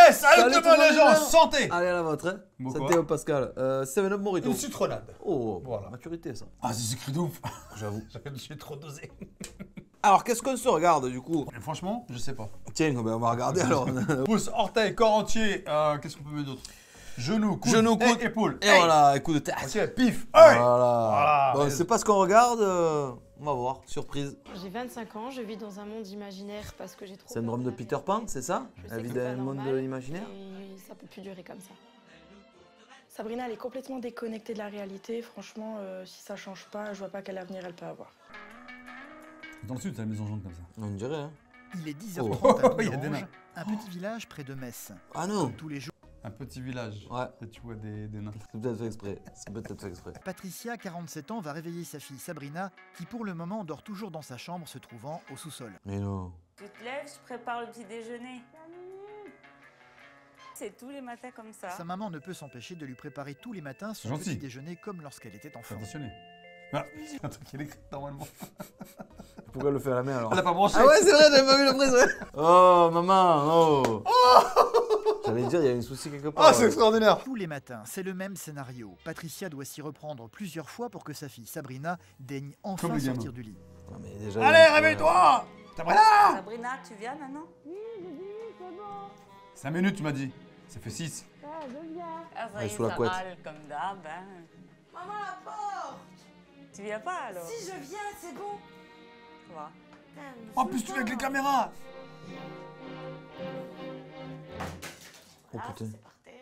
Hey, salut tout le monde les gens, santé. Allez à la vôtre, hein. Bon, Santé quoi au Pascal. 7-Up Morito. Une citronnade. Oh, Voilà. maturité ça. Ah, c'est écrit de ouf. J'avoue. Je suis trop dosé. Alors, qu'est-ce qu'on se regarde du coup? Et franchement, je sais pas. Tiens, ben, on va regarder alors. Pouce, orteil, corps entier. Qu'est-ce qu'on peut mettre d'autre? Genoux, coude, Genoux, coude, épaule. Et voilà, coup de tête. Ok, pif. Hey. Voilà. Bon, Vas-y. c'est pas ce qu'on regarde. On va voir, surprise. J'ai 25 ans, je vis dans un monde imaginaire parce que j'ai trop Syndrome peur de la Peter Pan, réalité. c'est ça? Je sais La que vie c'est pas d'un monde normal imaginaire? et ça peut plus durer comme ça. Sabrina, elle est complètement déconnectée de la réalité. Franchement, si ça change pas, je vois pas quel avenir elle peut avoir. Dans le sud, t'as la maison jaune comme ça. On dirait, hein. Il est 10h30 Oh, à il y a des Doudange, nains. un petit village près de Metz. Ah non. Tous les jours, Un petit village. Ouais. Là, tu vois des nains. C'est peut-être fait exprès. C'est peut-être fait exprès. Patricia, 47 ans, va réveiller sa fille Sabrina, qui pour le moment dort toujours dans sa chambre se trouvant au sous-sol. Mais non. Tu te lèves, je prépare le petit déjeuner. C'est tous les matins comme ça. Sa maman ne peut s'empêcher de lui préparer tous les matins son Gentil. petit déjeuner comme lorsqu'elle était enfant. Attentionné. Ah, c'est un truc qui est écrit normalement. Pourquoi elle le fait à la main alors? Elle a pas branché. Ah ouais, c'est vrai, j'avais pas vu le prise, ouais. Oh, maman, oh. J'allais dire, il y a un souci quelque part. Ah, c'est extraordinaire. Tous les matins, c'est le même scénario. Patricia doit s'y reprendre plusieurs fois pour que sa fille Sabrina daigne enfin Comme les sortir gamins. du lit. Non, mais déjà, Allez, réveille-toi. Sabrina. Sabrina, tu viens maintenant? 5 minutes, tu m'as dit. Ça fait 6. Ah, ça Elle y est est, sous la ça couette. râle comme d'hab. Hein. Maman, la porte! Tu viens pas alors? Si je viens, c'est bon. Quoi? En plus, tu viens avec les caméras. Oh Ah, putain. c'est par terre.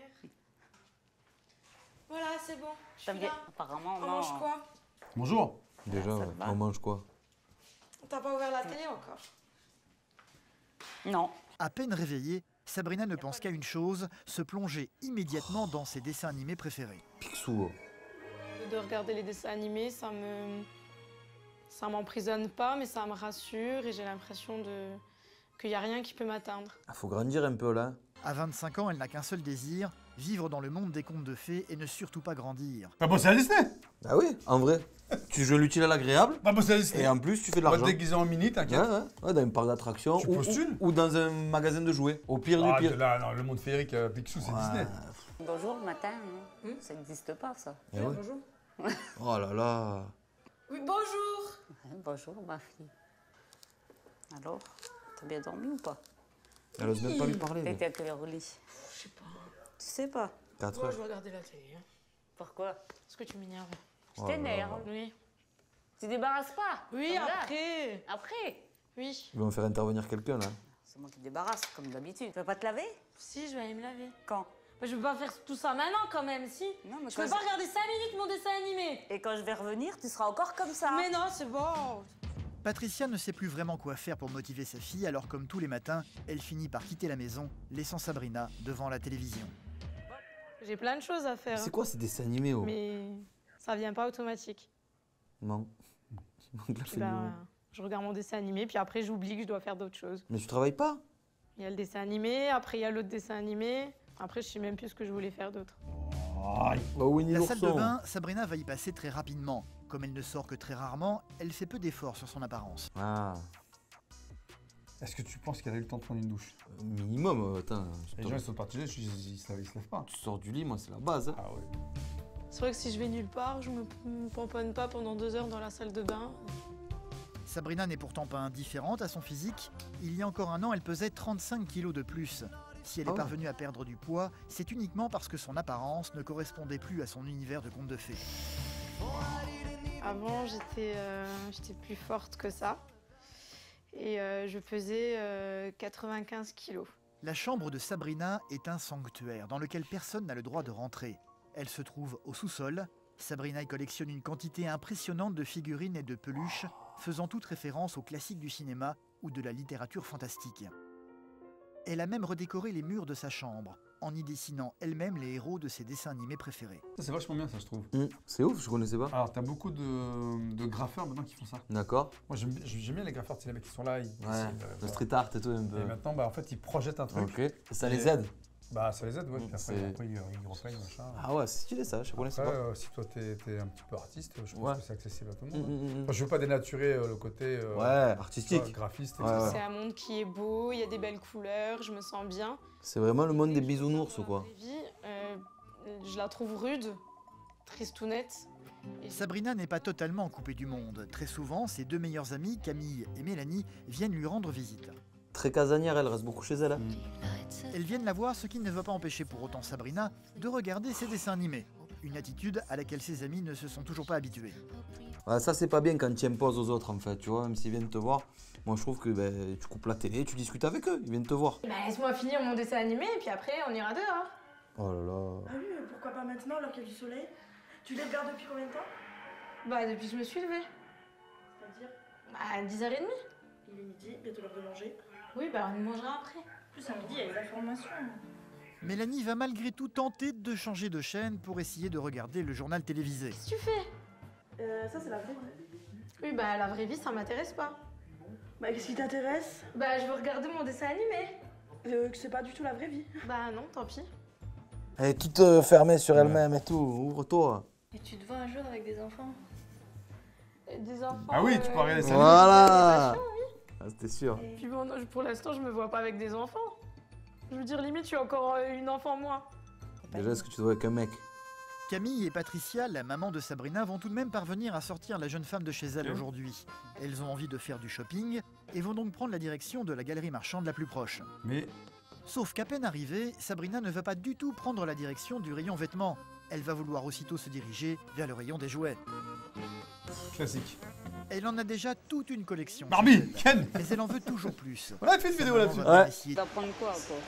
Voilà, c'est bon. Je Ça suis vient. là. Apparemment, On non. mange quoi? Bonjour. Déjà, ça ouais. va. On mange quoi? T'as pas ouvert la télé encore? Non. À peine réveillée, Sabrina ne pense qu'à une chose, se plonger immédiatement dans ses dessins animés préférés. Picsou. De regarder les dessins animés, ça m'emprisonne pas, mais ça me rassure et j'ai l'impression qu'il n'y a rien qui peut m'atteindre. Ah, faut grandir un peu là. À 25 ans, elle n'a qu'un seul désir, vivre dans le monde des contes de fées et ne surtout pas grandir. Pas bosser à Disney. Ah oui, en vrai. Tu joues l'utile à l'agréable Pas bosser à Disney. et en plus tu fais de On va te l'argent. déguiser en mini, Ouais, t'inquiète. ouais, dans un parc d'attractions Tu ou, postules ou dans un magasin de jouets. Au pire Ah, du pire. là, non, le monde féerique, Picsou, c'est Ouais. Disney. Bonjour le matin. Hein. Ça n'existe pas ça. Eh ouais. Bonjour. Oh là là. Oui, bonjour. Ouais, bonjour ma fille. Alors, t'as bien dormi ou pas? Elle ose même pas lui parler. T'étais à quelle heure au lit? Je sais pas. Tu sais pas. 4 Moi, heures. je vais regarder la télé. Hein. Pourquoi? Parce que tu m'énerves. Je Oh là t'énerve. Oui. Tu débarrasses pas? Oui, comme d'hab. après. Après? Oui. Ils vont faire intervenir quelqu'un là. C'est moi qui débarrasse, comme d'habitude. Tu vas pas te laver? Si, je vais aller me laver. Quand? Mais je peux pas faire tout ça maintenant quand même, si. Non, mais Je quand peux pas regarder 5 minutes mon dessin animé. Et quand je vais revenir, tu seras encore comme ça. Mais non, c'est bon. Patricia ne sait plus vraiment quoi faire pour motiver sa fille, alors comme tous les matins, elle finit par quitter la maison, laissant Sabrina devant la télévision. J'ai plein de choses à faire. C'est quoi ces dessins animés oh? Mais ça vient pas automatique. Non. Il manque la Ben, figure. je regarde mon dessin animé, puis après j'oublie que je dois faire d'autres choses. Mais tu travailles pas? Il y a le dessin animé, après il y a l'autre dessin animé. Après, je sais même plus ce que je voulais faire d'autre. Aïe. Bah Winnie La salle de l'ourson. bain, Sabrina va y passer très rapidement. Comme elle ne sort que très rarement, elle fait peu d'efforts sur son apparence. Ah. Est-ce que tu penses qu'elle a eu le temps de prendre une douche? Minimum, attends. Les gens, ils sont partis, ils se lèvent pas. Tu sors du lit, moi c'est la base. Hein. Ah ouais. C'est vrai que si je vais nulle part, je me pomponne pas pendant 2 heures dans la salle de bain. Sabrina n'est pourtant pas indifférente à son physique. Il y a encore un an, elle pesait 35 kilos de plus. Si elle est Oh. parvenue à perdre du poids, c'est uniquement parce que son apparence ne correspondait plus à son univers de contes de fées. Avant, j'étais plus forte que ça. Et je pesais 95 kilos. La chambre de Sabrina est un sanctuaire dans lequel personne n'a le droit de rentrer. Elle se trouve au sous-sol. Sabrina y collectionne une quantité impressionnante de figurines et de peluches, faisant toute référence aux classiques du cinéma ou de la littérature fantastique. Elle a même redécoré les murs de sa chambre, en y dessinant elle-même les héros de ses dessins animés préférés. Ça, c'est vachement bien, ça, je trouve. C'est ouf, je connaissais pas. Alors, t'as beaucoup de graffeurs maintenant qui font ça. D'accord. Moi, j'aime bien les graffeurs, tu sais, les mecs qui sont là. Ils Ouais. essaient Le street art et tout un peu. Et maintenant, bah, en fait, ils projettent un truc. Ok. Ça les Et- aide. Bah, ça les aide, ouais. Puis C'est- après ils reprennent, machin. Ah ouais, c'est stylé ça, je connaissais Après, pas. si toi t'es un petit peu artiste, je Ouais. pense que c'est accessible à tout le monde. Mm. Enfin, je veux pas dénaturer le côté Ouais, artistique. graphiste, Ouais, etc. ouais. C'est un monde qui est beau, il y a des belles couleurs, je me sens bien. C'est vraiment le monde des bisounours ou Dans quoi? la vraie vie, je la trouve rude, tristounette. Et Sabrina n'est pas totalement coupée du monde. Très souvent, ses deux meilleures amies, Camille et Mélanie, viennent lui rendre visite. Très casanière, elle reste beaucoup chez elle. Hein. Elles viennent la voir, ce qui ne va pas empêcher pour autant Sabrina de regarder ses dessins animés. Une attitude à laquelle ses amis ne se sont toujours pas habitués. Ouais, ça, c'est pas bien quand tu imposes aux autres en fait, tu vois, même s'ils viennent te voir. Moi, je trouve que ben, tu coupes la télé, tu discutes avec eux, ils viennent te voir. Bah, laisse-moi finir mon dessin animé et puis après on ira dehors. Oh là là. Ah oui, mais pourquoi pas maintenant alors qu'il y a du soleil? Tu les regardes depuis combien de temps? Bah depuis que je me suis levée. C'est-à-dire, Bah 10h30. il est midi, bientôt l'heure de manger. Oui, bah on mangera après. En plus, à midi, il y a les informations. Mélanie va malgré tout tenter de changer de chaîne pour essayer de regarder le journal télévisé. Qu'est-ce que tu fais? Ça, c'est la vraie vie. Oui, bah la vraie vie ça m'intéresse pas. Bah, qu'est-ce qui t'intéresse? Bah je veux regarder mon dessin animé. Que c'est pas du tout la vraie vie. Bah non, tant pis. Elle est toute fermée sur elle-même et tout, ouvre-toi. Et tu te vois un jour avec des enfants? Des enfants. Ah oui, tu peux regarder ça. Voilà. Ah, c'était sûr. Puis bon, non, pour l'instant je me vois pas avec des enfants. Je veux dire limite je suis encore une enfant moi. Déjà, est-ce que tu te vois avec un mec? Camille et Patricia, la maman de Sabrina, vont tout de même parvenir à sortir la jeune femme de chez elle aujourd'hui. Elles ont envie de faire du shopping et vont donc prendre la direction de la galerie marchande la plus proche. Mais Sauf qu'à peine arrivée, Sabrina ne va pas du tout prendre la direction du rayon vêtements. Elle va vouloir aussitôt se diriger vers le rayon des jouets. classique. Elle en a déjà toute une collection. Barbie, Ken. Mais elle en veut toujours plus. On a fait une vidéo Sa maman là-dessus. va Ouais. essayer Tu vas prendre quoi encore?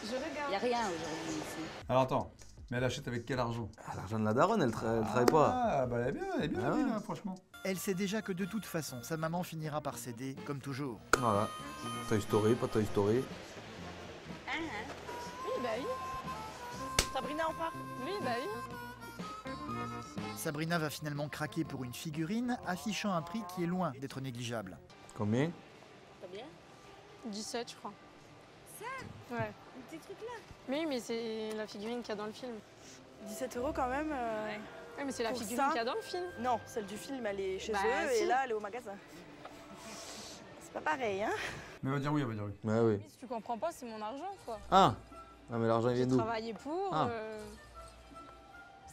Je regarde. Y a rien aujourd'hui ici. Alors attends, mais elle achète avec quel argent? Ah, l'argent de la daronne, elle travaille pas. Ah, bah elle est bien Ah la vie, ouais. là, franchement. Elle sait déjà que de toute façon, sa maman finira par céder, comme toujours. Voilà. Toy Story, pas Toy Story. Oui, bah oui. Sabrina, on part. Oui, bah oui. Sabrina va finalement craquer pour une figurine, affichant un prix qui est loin d'être négligeable. Combien? T'as bien? 17 je crois. Ça? Ouais. Petit truc là. Mais oui, mais c'est la figurine qu'il y a dans le film. 17 € quand même. Oui, mais c'est la Pour figurine ça qu'il y a dans le film. Non, celle du film, elle est chez Bah, eux si. et là, elle est au magasin. C'est pas pareil, hein? Mais elle va dire oui, elle va dire oui. Ouais, oui. Si tu comprends pas, c'est mon argent, quoi. Ah! Ah, mais l'argent, il J'ai vient d'où? travaillé pour. Ah.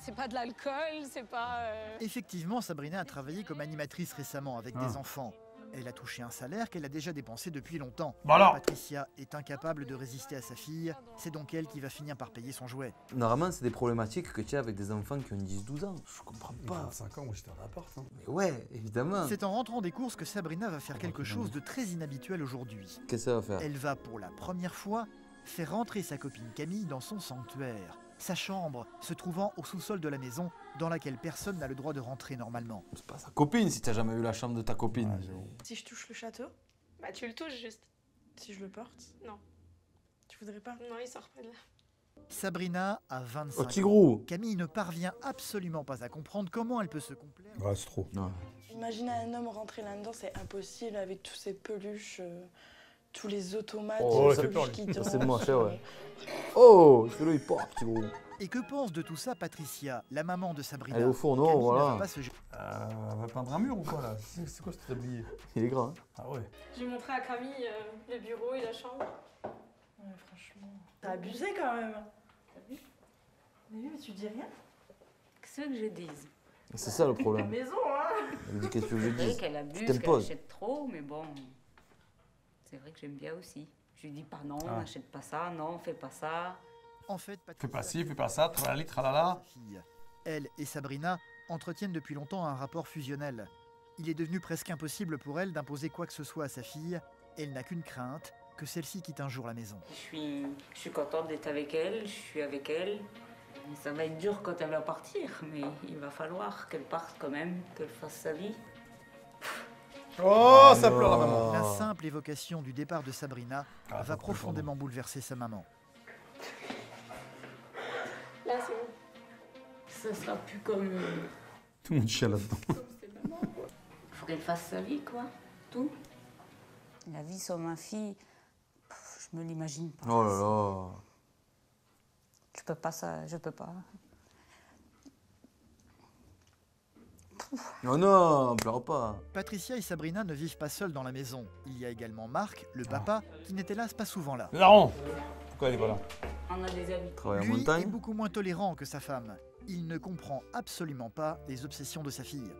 C'est pas de l'alcool, c'est pas. Effectivement, Sabrina a travaillé comme animatrice récemment avec des enfants. Elle a touché un salaire qu'elle a déjà dépensé depuis longtemps. Bah alors. Patricia est incapable de résister à sa fille, c'est donc elle qui va finir par payer son jouet. Normalement, c'est des problématiques que tu as avec des enfants qui ont 10-12 ans. Je comprends pas. 25 ans, moi j'étais en appart. Hein. Mais ouais, évidemment. C'est en rentrant des courses que Sabrina va faire quelque chose de très inhabituel aujourd'hui. Qu'est-ce que ça va faire? Elle va pour la première fois faire rentrer sa copine Camille dans son sanctuaire. Sa chambre se trouvant au sous-sol de la maison dans laquelle personne n'a le droit de rentrer normalement. C'est pas sa copine si t'as jamais vu la chambre de ta copine. Ouais, j'avoue. Si je touche le château, Bah, tu le touches juste. si je le porte, Non. tu voudrais pas? Non, il sort pas de là. Sabrina a 25 Oh, ans. Tigrou! Camille ne parvient absolument pas à comprendre comment elle peut se complaire. Ouais, c'est trop. Non. Imagine un homme rentrer là-dedans, c'est impossible avec tous ces peluches, tous les automates, Oh, les ça fait peluches peur, qui lui. Ça, c'est dansent. moche, ouais. Oh! Fais-le, il porte, Tigrou. Et que pense de tout ça Patricia, la maman de Sabrina? Elle est au fourneau, Camille ne voilà. va pas se gêner. Elle va peindre un mur ou quoi là? C'est quoi ce tablier? Il est grand. Hein. Ah ouais. J'ai montré à Camille le bureau et la chambre. Ouais, franchement. T'as abusé quand même. Mais oui, mais tu dis rien. Qu'est-ce que je dise? C'est ça le La problème. maison, hein. Elle dit qu'est-ce que je C'est vrai dis? qu'elle abuse, qu'elle t'imposes. achète trop, mais bon. C'est vrai que j'aime bien aussi. Je lui dis pas non, Ah. n'achète pas ça, non, fais pas ça. En fait, Patricia Fais pas ci, fais pas ça, tralali, tralala. sa fille. Elle et Sabrina entretiennent depuis longtemps un rapport fusionnel. Il est devenu presque impossible pour elle d'imposer quoi que ce soit à sa fille. Elle n'a qu'une crainte, que celle-ci quitte un jour la maison. Je suis contente d'être avec elle, je suis avec elle. Ça va être dur quand elle va partir, mais il va falloir qu'elle parte quand même, qu'elle fasse sa vie. Oh, ça pleure la maman. La simple évocation du départ de Sabrina Ah, va faut profondément bouleverser sa maman. Là, c'est bon. Ça sera plus comme. Tout le monde chie là-dedans. Faut qu'elle fasse sa vie, quoi. Tout. La vie sans ma fille, je me l'imagine pas. Oh là là. Je peux pas ça, je peux pas. Oh non, pleure pas. Patricia et Sabrina ne vivent pas seules dans la maison. Il y a également Marc, le papa, qui n'est hélas pas souvent là. Laurent, pourquoi elle est pas là? On a des amis. Travaille en Lui est montagne. beaucoup moins tolérant que sa femme. Il ne comprend absolument pas les obsessions de sa fille.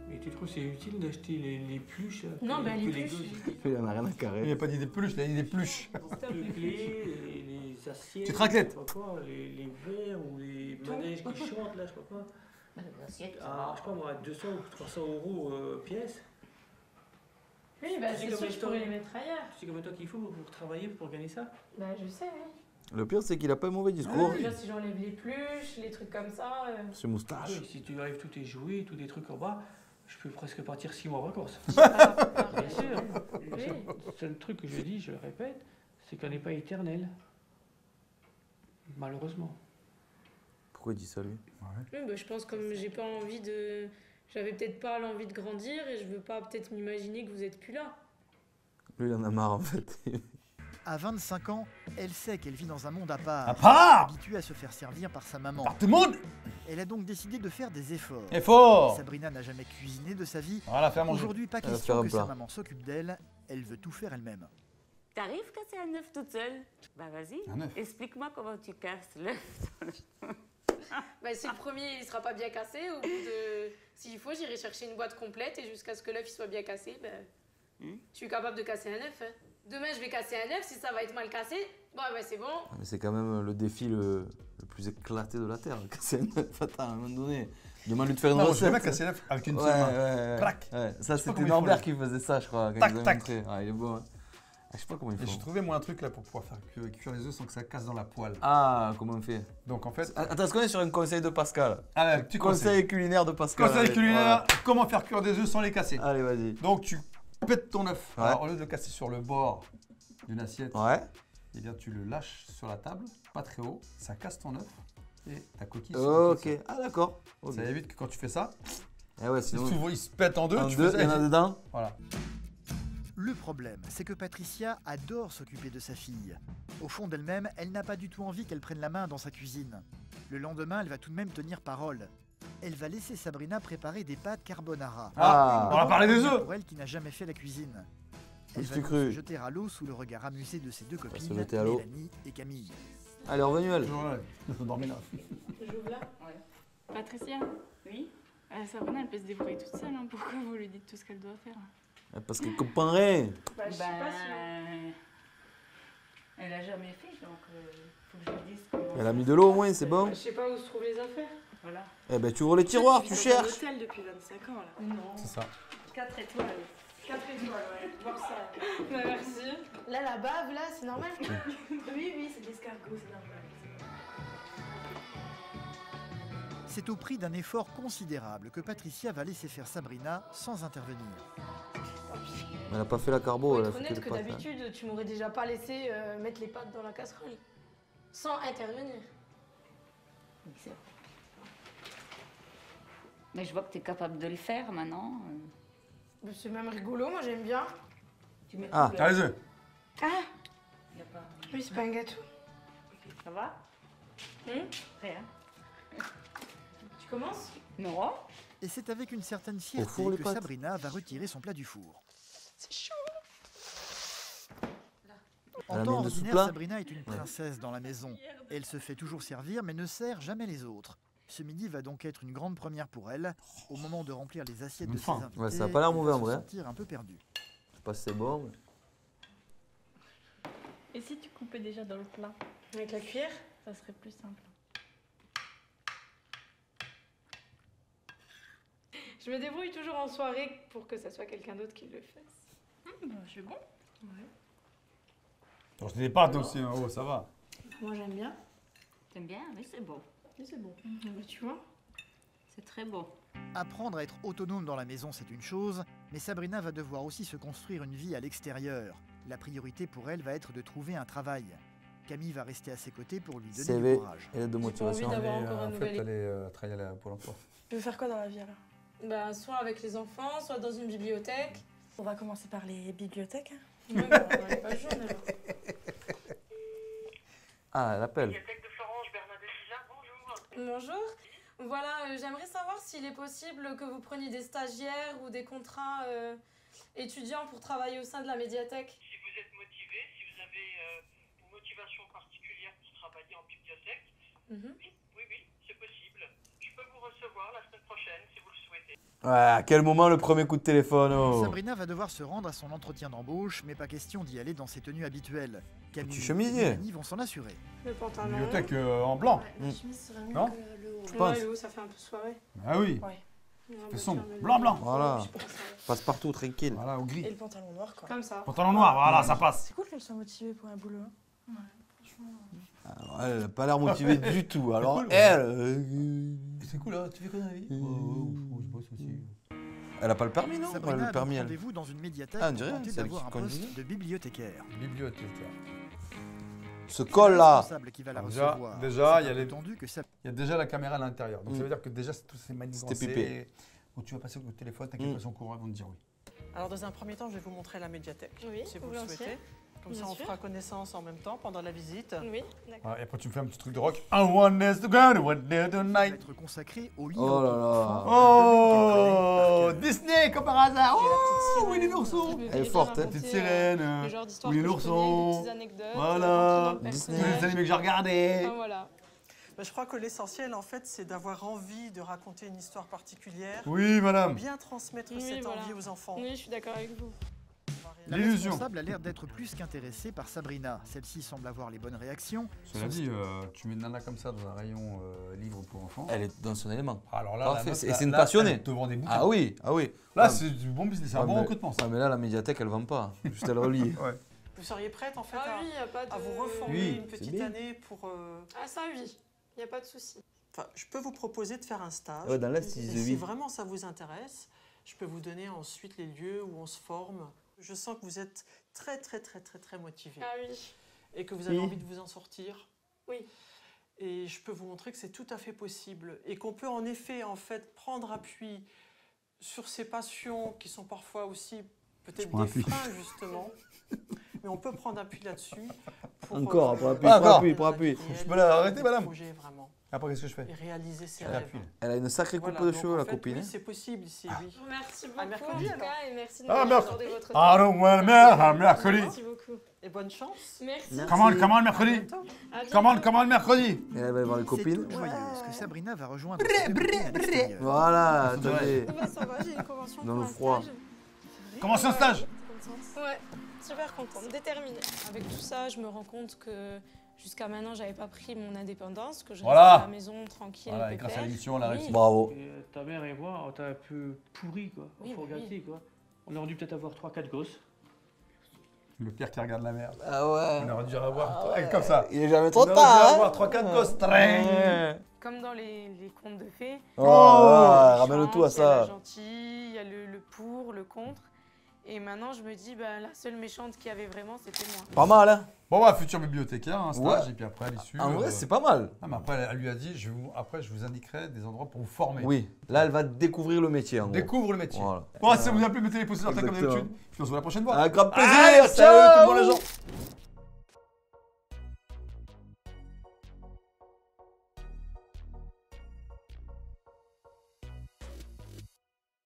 Mais tu trouves c'est utile d'acheter les pluches là, Non, que ben, les les pluches. gosses, Il en a rien à Il carrer. n'y a pas dit des peluches, il a dit des pluches. les clés, les assiettes, Tu te raclettes. je sais pas quoi, les verres ou les manèges qui chantent là, je sais pas quoi. Ah, je sais pas moi, 200 ou 300 euros pièce. Oui, bah, Tu sais c'est combien sûr, de je temps- pourrais les mettre ailleurs. Tu sais combien de temps qu'il faut pour travailler, pour gagner ça? Bah, je sais, oui. Le pire, c'est qu'il a pas un mauvais discours. Déjà, si j'enlève les pluches, les trucs comme ça. Ce Ah moustache. oui, si tu arrives tous tes jouets, tous des trucs en bas, je peux presque partir 6 mois en vacances. Ah, Bien sûr. oui. Le seul truc que je dis, je le répète, c'est qu'on n'est pas éternel. Malheureusement. Pourquoi il dit ça lui? Oui, bah, je pense comme j'ai pas envie de. J'avais peut-être pas l'envie de grandir et je veux pas peut-être m'imaginer que vous êtes plus là. Lui, il en a marre en fait. À 25 ans, elle sait qu'elle vit dans un monde à part, À part habituée à se faire servir par sa maman. Par tout le monde. Elle a donc décidé de faire des efforts. Et fort. Sabrina n'a jamais cuisiné de sa vie. Voilà, faire manger. Aujourd'hui, pas va question faire un que sa plat. maman s'occupe d'elle. Elle veut tout faire elle-même. T'arrives à casser un œuf toute seule? Bah vas-y, Un œuf. explique-moi comment tu casses l'œuf. Bah, si le premier il sera pas bien cassé, au bout de. S'il faut, j'irai chercher une boîte complète et jusqu'à ce que l'œuf il soit bien cassé, ben. Je suis capable de casser un œuf. Hein. Demain, je vais casser un œuf, si ça va être mal cassé, bon, ben c'est bon. Mais c'est quand même le défi le plus éclaté de la Terre. Casser un œuf, attends, à un moment donné. Demande-lui de faire une Non, j'ai recette. jamais cassé l'œuf avec une Ouais, seule main. ouais. Crac. Ouais, ça, Je sais pas c'était comment ils Norbert font, qui faisait ça, je crois. Quand Tac, il nous a tac. montré. Ah, il est beau. Hein. Ah, je sais pas comment il Et j'ai faut. trouvé moi un truc là pour pouvoir faire cuire les œufs sans que ça casse dans la poêle. Ah, comment on fait? Donc en fait, Attends, est-ce qu'on est sur un conseil de Pascal? allez, petit Conseil culinaire de Pascal. Conseil allez, culinaire, comment faire cuire des œufs sans les casser. voilà. Allez, vas-y. Donc tu pètes ton œuf. Ouais. Alors au lieu de le casser sur le bord d'une assiette, Ouais. eh bien tu le lâches sur la table, pas très haut, ça casse ton œuf et ta coquille. Ok. Ah, d'accord. Ok. Ça évite que quand tu fais ça, Eh ouais, il sinon. s'ouvre, il se pète en deux. En tu deux, fais il y en ça, a et- dedans. Voilà. Le problème, c'est que Patricia adore s'occuper de sa fille. Au fond d'elle-même, elle n'a pas du tout envie qu'elle prenne la main dans sa cuisine. Le lendemain, elle va tout de même tenir parole. Elle va laisser Sabrina préparer des pâtes carbonara. Ah. On va parler des œufs. Pour elle qui n'a jamais fait la cuisine. Elle Qu'est-ce va que tu donc cru se jeter à l'eau sous le regard amusé de ses deux copines, se jeter à l'eau. Mélanie et Camille. Allez, revenue, elle. Toujours là, on dormait là. J'ouvre là. Patricia, Oui. Sabrina, elle peut se débrouiller toute seule. Hein. Pourquoi vous lui dites tout ce qu'elle doit faire? Parce qu'elle comprend rien. Bah, je suis pas sûre. Elle a jamais fait, donc faut que je lui dise comment. Elle a mis de l'eau au moins, c'est bon. Je sais pas où se trouvent les affaires. Voilà. Eh ben, tu ouvres les tiroirs, tu Dans un cherches. hôtel depuis 25 ans, là. Non. C'est ça. 4 étoiles. 4 étoiles, ouais. Voir ça. Bah, merci. Là, la bave, là, c'est normal. Oui, c'est de l'escargot, c'est normal. C'est au prix d'un effort considérable que Patricia va laisser faire Sabrina sans intervenir. Elle a pas fait la carbo, Faut elle a être fait que honnête les que pâtes. hein. d'habitude, tu m'aurais déjà pas laissé mettre les pâtes dans la casserole. Sans intervenir. Oui, c'est vrai. Mais je vois que tu es capable de le faire maintenant. C'est même rigolo, moi j'aime bien. Tu mets Ah. tout T'as les œufs. Ah, Y a pas... oui, c'est pas un gâteau. Ça va? Rien. Tu commences? Non. Et c'est avec une certaine Au fierté four, les que pâtes. Sabrina va retirer son plat du four. C'est chaud. En Elle a temps mis le ordinaire, sous-plat. Sabrina est une princesse dans la maison. Elle se fait toujours servir mais ne sert jamais les autres. Ce midi va donc être une grande première pour elle. Au moment de remplir les assiettes de ses Enfin. invités, Ouais, ça a pas l'air elle va mauvais, en se vrai. sentir un peu perdue. Je sais pas si c'est bon. Et si tu coupais déjà dans le plat? Avec la cuillère? Ça serait plus simple. Je me débrouille toujours en soirée pour que ça soit quelqu'un d'autre qui le fasse. Je suis bon. T'as acheté des pâtes aussi, hein. Oh, ça va. Moi j'aime bien. T'aimes bien? Oui, c'est bon. Et c'est bon. Bah, tu vois. C'est très beau. Apprendre à être autonome dans la maison, c'est une chose, mais Sabrina va devoir aussi se construire une vie à l'extérieur. La priorité pour elle va être de trouver un travail. Camille va rester à ses côtés pour lui donner CV du courage. et lettre de J'ai pas motivation. envie d'avoir Et, encore un en nouvel fait, elle est travailler à la Pôle emploi. Tu veux faire quoi dans la vie alors? Bah, soit avec les enfants, soit dans une bibliothèque. On va commencer par les bibliothèques. Ouais, bah, on va aller pas jaune alors. Ah, elle appelle. Bibliothèque de Florence, Bernadette César, bonjour. Bonjour. Voilà, j'aimerais savoir s'il est possible que vous preniez des stagiaires ou des contrats étudiants pour travailler au sein de la médiathèque. Si vous êtes motivé, si vous avez une motivation particulière pour travailler en bibliothèque, oui, c'est possible. Je peux vous recevoir la semaine prochaine si vous le souhaitez. Ouais, à quel moment le premier coup de téléphone oh. Sabrina va devoir se rendre à son entretien d'embauche, mais pas question d'y aller dans ses tenues habituelles. Camille Petit chemisier. et Mélanie vont s'en assurer. Le pantalon. Bibliothèque en blanc. La chemise serait mieux Non que le haut. Je pense. Le haut, ça fait un peu soirée. Ah oui. Ouais. C'est sombre. Blanc, blanc. Voilà. Passe partout, tranquille. Voilà, au Et gris. le pantalon noir, quoi. Comme ça. Pantalon noir, voilà, ça passe. C'est cool qu'elle soit motivée pour un boulot. Hein. Alors, elle n'a pas l'air motivée du tout. Alors, cool, elle. C'est cool, hein. Tu fais quoi dans la vie? Je bosse aussi. Elle a pas le permis, non? Elle Sabrina a a le donc permis, elle. rendez-vous dans une médiathèque Ah, on pour dirait, tenter c'est elle d'avoir qui un poste conduit. de bibliothécaire. Bibliothécaire. Ce C'est col le là. responsable qui va la recevoir. déjà, C'est il y a les- attendu que ça... Il y a déjà la caméra à l'intérieur. Donc ça veut dire que déjà, tous ces manigances. C'était pépé. Où tu vas passer au téléphone, t'inquiète pas, ils sont courants, ils vont te dire oui. Alors dans un premier temps, je vais vous montrer la médiathèque, Oui, si vous le volontiers. souhaitez. Comme Bien ça, on sûr. fera connaissance en même temps pendant la visite. Oui, d'accord. Voilà, et après, tu me fais un petit truc de rock. I want this to go, I want this va tonight. être consacré au livre Oh là pour là. enfants Oh, d'un domaine qu'elle connaît par cœur. Disney, comme par hasard. J'ai la petite Oh, sirène. Winnie l'ourson. Je me Elle est fais forte, hein. raconter, Petite sirène. le genre d'histoire Winnie que je connais, l'ourson. des petites anecdotes. Voilà. rentrant dans le Disney. Tous les personnage. animés que j'ai regardés. Ah, voilà. Mais je crois que l'essentiel, en fait, c'est d'avoir envie de raconter une histoire particulière, Oui, madame. bien transmettre Oui, cette voilà. envie aux enfants. Oui, je suis d'accord avec vous. La L'illusion. responsable a l'air d'être plus qu'intéressée par Sabrina. Celle-ci semble avoir les bonnes réactions. Cela dit, tu mets une nana comme ça dans un rayon livre pour enfants. Elle est dans son élément. Alors là, Parfait, la meuf, c'est- là, c'est une là, passionnée. Elle te vend des bouquins. Ah oui, ah oui. Là, Ah, c'est du bon business, c'est un ouais, bon mais- recrutement. Ça. ouais, mais là, la médiathèque, elle vend pas. Juste elle relie. Ouais. Vous seriez prête, en fait, Ah oui, il n'y a pas de... à vous reformer Oui, une c'est petite bien. année pour... Ah ça, oui. Il n'y a pas de souci. Enfin, je peux vous proposer de faire un stage. Ouais, dans l'Est, Et ils si évitent. vraiment ça vous intéresse, je peux vous donner ensuite les lieux où on se forme. Je sens que vous êtes très, très, très, très, très motivé. Ah oui. Et que vous avez Oui. envie de vous en sortir. Oui. Et je peux vous montrer que c'est tout à fait possible et qu'on peut en effet prendre appui sur ces passions qui sont parfois aussi peut-être prends des appui. freins justement. Mais on peut prendre appui là-dessus. Pour, Encore, pour appui, Ah, pour encore. appui, pour appui. Je peux la arrêter, madame. Projet, vraiment. Après, qu'est-ce que je fais? Et réaliser ses Je rêves. l'appuie. Elle a une sacrée coupe Voilà, de donc, cheveux, en la fait, copine. Oui, hein. c'est possible ici, oui. Merci beaucoup. À mercredi, en tout alors. cas, et merci de Ah, m'avoir merci. accordé votre I temps. don't want a mercredi. Merci beaucoup. Et bonne chance. Merci. Comment le mercredi? À bientôt. Comment le mercredi? Et elle va y voir les C'est copines. toute joyeuse que Sabrina va rejoindre ses copines à l'extérieur. Voilà, attendez. Ça va, j'ai une convention Dans pour le un froid. stage. Comment c'est un stage? Ouais, super contente, déterminée. Avec tout ça, je me rends compte que jusqu'à maintenant, j'avais pas pris mon indépendance, que je restais Voilà. à la maison tranquille, Voilà, et grâce à pépère. l'émission, elle a Oui. réussi. Bravo. Et, ta mère et moi, on t'a un peu pourri, quoi. Oui, Faut oui, regarder, quoi. On aurait dû peut-être avoir 3-4 gosses. Le pire qui regarde la merde. Ah ouais. On aurait dû avoir comme ça. Il est jamais On trop aurait dû tard. hein. avoir 3-4 gosses. Train. Ouais. Comme dans les contes de fées. Oh, ouais, ramène le Chante, tout à Il y a la ça. gentille, il y a le pour, le contre. Et maintenant, je me dis, bah, la seule méchante qu'il y avait vraiment, c'était moi. Pas mal, hein. Bon, bah, futur bibliothécaire, un stage, Ouais. et puis après, à l'issue. En vrai, c'est pas mal. Ah, mais après, elle lui a dit, après, je vous indiquerai des endroits pour vous former. Oui, là, elle va découvrir le métier, en gros. Découvre le métier. Voilà. Bon, si ça vous a plu, mettez les pouces sur la tête comme Exactement. d'habitude. Puis on se voit la prochaine fois. Un grand plaisir. Allez, Salut ciao tout le monde, les gens.